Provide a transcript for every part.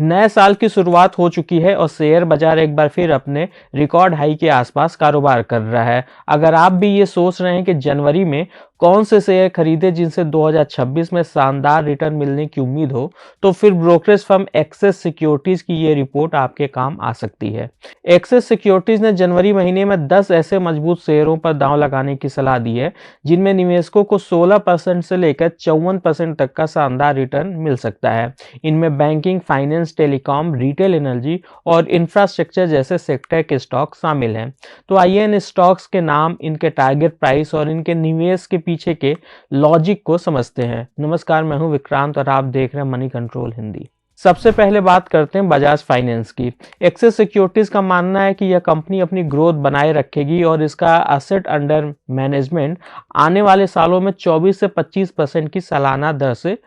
नए साल की शुरुआत हो चुकी है और शेयर बाजार एक बार फिर अपने रिकॉर्ड हाई के आसपास कारोबार कर रहा है। अगर आप भी ये सोच रहे हैं कि जनवरी में कौन से शेयर खरीदे जिनसे 2026 में शानदार रिटर्न मिलने की उम्मीद हो, तो फिर ब्रोकरेज फर्म एक्सेस सिक्योरिटीज की ये रिपोर्ट आपके काम आ सकती है। एक्सेस सिक्योरिटीज ने जनवरी महीने में 10 ऐसे मजबूत शेयरों पर दांव लगाने की सलाह दी है जिनमें निवेशकों को 16% से लेकर 54% तक का शानदार रिटर्न मिल सकता है। इनमें banking, finance, telecom, retail energy और इंफ्रास्ट्रक्चर जैसे सेक्टर के स्टॉक शामिल हैं। तो आइए इन स्टॉक्स के नाम, इनके टारगेट प्राइस और इनके निवेश के पीछे के लॉजिक को समझते हैं। नमस्कार, मैं हूं विक्रांत और आप देख रहे हैं मनी कंट्रोल हिंदी। सबसे पहले बात करते हैं बजाज फाइनेंस की। एक्सेस सिक्योरिटीज का मानना है कि यह कंपनी अपनी ग्रोथ बनाए रखेगी और इसका एसेट अंडर मैनेजमेंट आने वाले सालों में 24 से 25% की सालाना दर से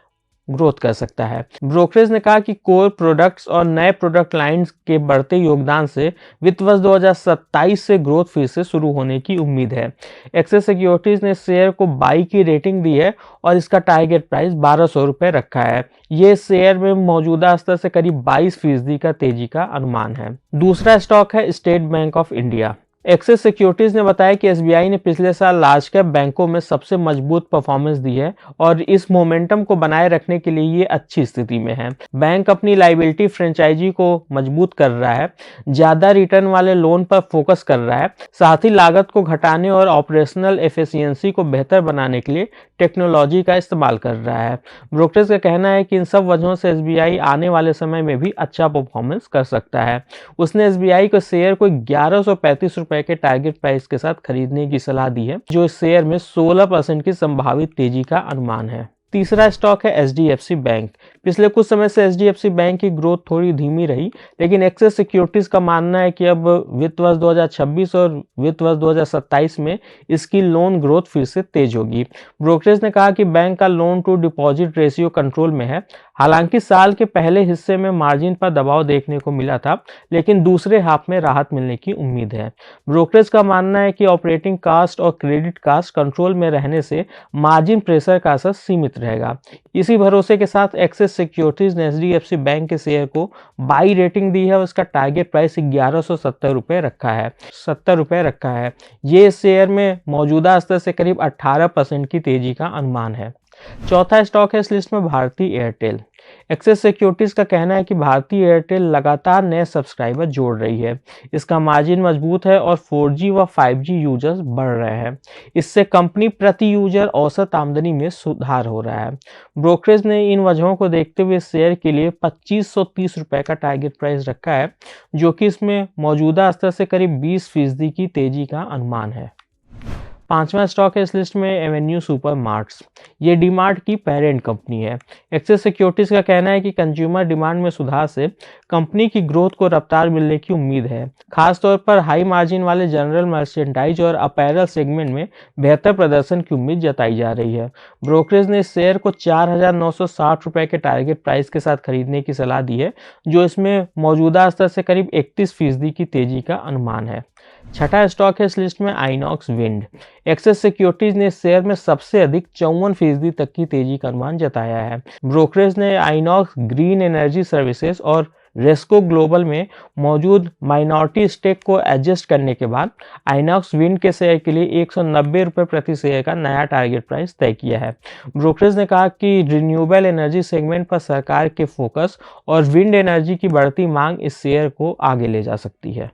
ग्रोथ कर सकता है। ब्रोकरेज ने कहा कि कोर प्रोडक्ट्स और नए प्रोडक्ट लाइंस के बढ़ते योगदान से वित्त वर्ष 2027 से ग्रोथ फिर से शुरू होने की उम्मीद है। एक्सेस सिक्योरिटीज ने शेयर को बाई की रेटिंग दी है और इसका टारगेट प्राइस 1200 रुपए रखा है। ये शेयर में मौजूदा स्तर से करीब 22% का तेजी का अनुमान है। दूसरा स्टॉक है State Bank of India. Axis Securities ने बताया कि एसबीआई ने पिछले साल लार्ज कैप बैंकों में सबसे मजबूत परफॉर्मेंस दी है और इस मोमेंटम को बनाए रखने के लिए ये अच्छी स्थिति में है। बैंक अपनी लायबिलिटी फ्रेंचाइजी को मजबूत कर रहा है, ज्यादा रिटर्न वाले लोन पर फोकस कर रहा है, साथ ही लागत को घटाने और ऑपरेशनल एफिशिएंसी को बेहतर बनाने के लिए टेक्नोलॉजी का इस्तेमाल कर रहा है। ब्रोकरेज का कहना है कि इन सब वजहों से एसबीआई आने वाले समय में भी अच्छा परफॉर्मेंस कर सकता है। उसने एसबीआई को शेयर को 1135 रुपए के टारगेट प्राइस के साथ खरीदने की सलाह दी है, जो इस शेयर में 16% की संभावित तेजी का अनुमान है। तीसरा स्टॉक है एचडीएफसी बैंक। पिछले कुछ समय से एचडीएफसी बैंक की ग्रोथ थोड़ी धीमी रही, लेकिन एक्सेस सिक्योरिटीज का मानना है कि अब वित्त वर्ष 2026 और वित्त वर्ष 2027 में इसकी लोन ग्रोथ फिर से तेज होगी। ब्रोकरेज ने कहा कि बैंक का loan to deposit ratio control में है। हालांकि साल के पहले हिस्से में मार्जिन पर दबाव देखने को मिला था, लेकिन दूसरे हाफ में राहत मिलने की उम्मीद है। ब्रोकरेज का मानना है कि ऑपरेटिंग कास्ट और क्रेडिट कास्ट कंट्रोल में रहने से मार्जिन प्रेशर का असर सीमित रहेगा। इसी भरोसे के साथ एक्सेस सिक्योरिटीज ने एचडीएफसी बैंक के शेयर को बाई रेटिंग दी है और इसका टारगेट प्राइस 1170 रुपए रखा है। 70 रुपए रखा है। ये शेयर में मौजूदा स्तर से करीब 18% की तेजी का अनुमान है। चौथा स्टॉक है इस लिस्ट में भारती एयरटेल। एक्सेस सिक्योरिटीज का कहना है कि भारती एयरटेल लगातार नए सब्सक्राइबर जोड़ रही है। इसका मार्जिन मजबूत है और 4G व 5G यूजर्स बढ़ रहे हैं। इससे कंपनी प्रति यूजर औसत आमदनी में सुधार हो रहा है। ब्रोकरेज ने इन वजहों को देखते हुए शेयर के लिए 2530 रुपए का टारगेट प्राइस रखा है, जो कि इसमें मौजूदा स्तर से करीब 20% की तेजी का अनुमान है। पांचवा स्टॉक है इस लिस्ट में एवेन्यू सुपर मार्ट्स। ये डीमार्ट की पेरेंट कंपनी है। एक्सेस सिक्योरिटीज का कहना है कि कंज्यूमर डिमांड में सुधार से कंपनी की ग्रोथ को रफ्तार मिलने की उम्मीद है। खासतौर पर हाई मार्जिन वाले जनरल मर्चेंडाइज और अपैरल सेगमेंट में बेहतर प्रदर्शन की उम्मीद जताई जा रही है। ब्रोकरेज ने इस शेयर को 4960 रुपए के टारगेट प्राइस के साथ खरीदने की सलाह दी है, जो इसमें मौजूदा स्तर से करीब 31% की तेजी का अनुमान है। छठा स्टॉक है इस लिस्ट में आइनॉक्स विंड। एक्सेस सिक्योरिटीज ने शेयर में सबसे अधिक 54% तक की तेजी का अनुमान जताया है। ब्रोकरेज ने आइनॉक्स ग्रीन एनर्जी सर्विसेज और रेस्को ग्लोबल में मौजूद माइनॉरिटी स्टेक को एडजस्ट करने के बाद आइनॉक्स विंड के शेयर के लिए 190 रुपये प्रति शेयर का नया टारगेट प्राइस तय किया है। ब्रोकरेज ने कहा कि रिन्यूएबल एनर्जी सेगमेंट पर सरकार के फोकस और विंड एनर्जी की बढ़ती मांग इस शेयर को आगे ले जा सकती है।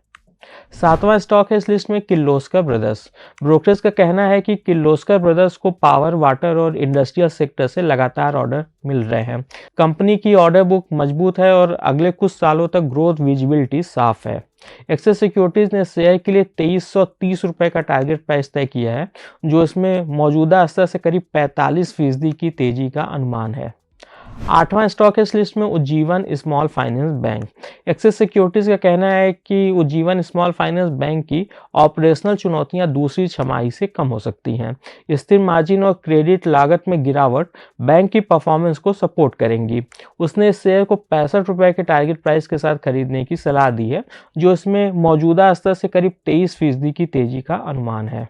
सातवां स्टॉक है इस लिस्ट में किर्लोस्कर ब्रदर्स। ब्रोकरेज का कहना है कि किर्लोस्कर ब्रदर्स को पावर, वाटर और इंडस्ट्रियल सेक्टर से लगातार ऑर्डर मिल रहे हैं। कंपनी की ऑर्डर बुक मजबूत है और अगले कुछ सालों तक ग्रोथ विजिबिलिटी साफ है। एक्सेस सिक्योरिटीज ने शेयर के लिए 2330 रुपए का टारगेट प्राइस तय किया है, जो इसमें मौजूदा स्तर से करीब 45% की तेजी का अनुमान है। आठवां स्टॉक है इस लिस्ट में Ujjivan small finance bank. Axis Securities का कहना है कि उज्जीवन स्मॉल फाइनेंस बैंक की ऑपरेशनल चुनौतियां दूसरी छमाही से कम हो सकती हैं। स्थिर मार्जिन और क्रेडिट लागत में गिरावट बैंक की परफॉर्मेंस को सपोर्ट करेंगी। उसने इस शेयर को 65 रुपए के टारगेट प्राइस के साथ खरीदने की सलाह दी है, जो इसमें मौजूदा स्तर से करीब 23% की तेजी का अनुमान है।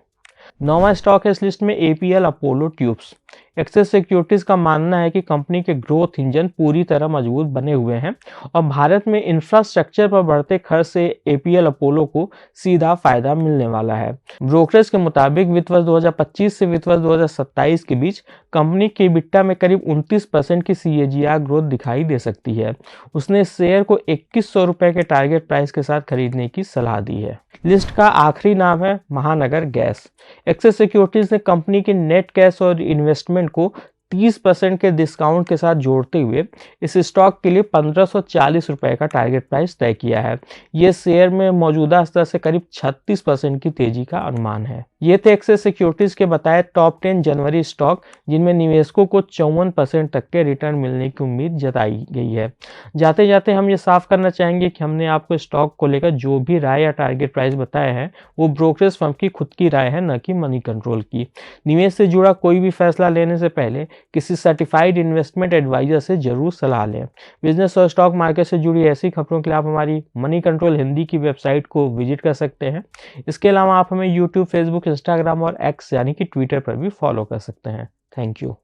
नौवां स्टॉक है इस लिस्ट में APL Apollo tubes. Axis securities का मानना है कि कंपनी के ग्रोथ इंजन पूरी तरह मजबूत बने हुए हैं और भारत में इंफ्रास्ट्रक्चर पर बढ़ते खर्च से एपीएल अपोलो को सीधा फायदा मिलने वाला है। ब्रोकरेज के मुताबिक वित्त वर्ष 2025 से वित्त वर्ष 2027 के बीच कंपनी के EBITDA में करीब 29% की CAGR ग्रोथ दिखाई दे सकती है। उसने शेयर को 2100 रुपए के टारगेट प्राइस के साथ खरीदने की सलाह दी है। लिस्ट का आखिरी नाम है महानगर गैस। एक्सिस सिक्योरिटीज ने कंपनी के नेट कैश और इन्वेस्टमेंट को 30% के डिस्काउंट के साथ जोड़ते हुए इस स्टॉक के लिए 1540 रुपए का टारगेट प्राइस तय किया है। ये शेयर में मौजूदा स्तर से करीब 36% की तेजी का अनुमान है। ये थे एक्सिस सिक्योरिटीज के बताए टॉप 10 जनवरी स्टॉक जिनमें निवेशकों को 54% तक के रिटर्न मिलने की उम्मीद जताई गई है। जाते जाते हम ये साफ करना चाहेंगे कि हमने आपको स्टॉक को लेकर जो भी राय या टारगेट प्राइस बताए हैं वो ब्रोकरेज फर्म की खुद की राय है, न कि मनी कंट्रोल की। निवेश से जुड़ा कोई भी फैसला लेने से पहले किसी सर्टिफाइड इन्वेस्टमेंट एडवाइजर से जरूर सलाह लें। बिजनेस और स्टॉक मार्केट से जुड़ी ऐसी खबरों के लिए आप हमारी मनी कंट्रोल हिंदी की वेबसाइट को विजिट कर सकते हैं। इसके अलावा आप हमें यूट्यूब, फेसबुक, इंस्टाग्राम और एक्स यानी कि ट्विटर पर भी फॉलो कर सकते हैं। Thank you.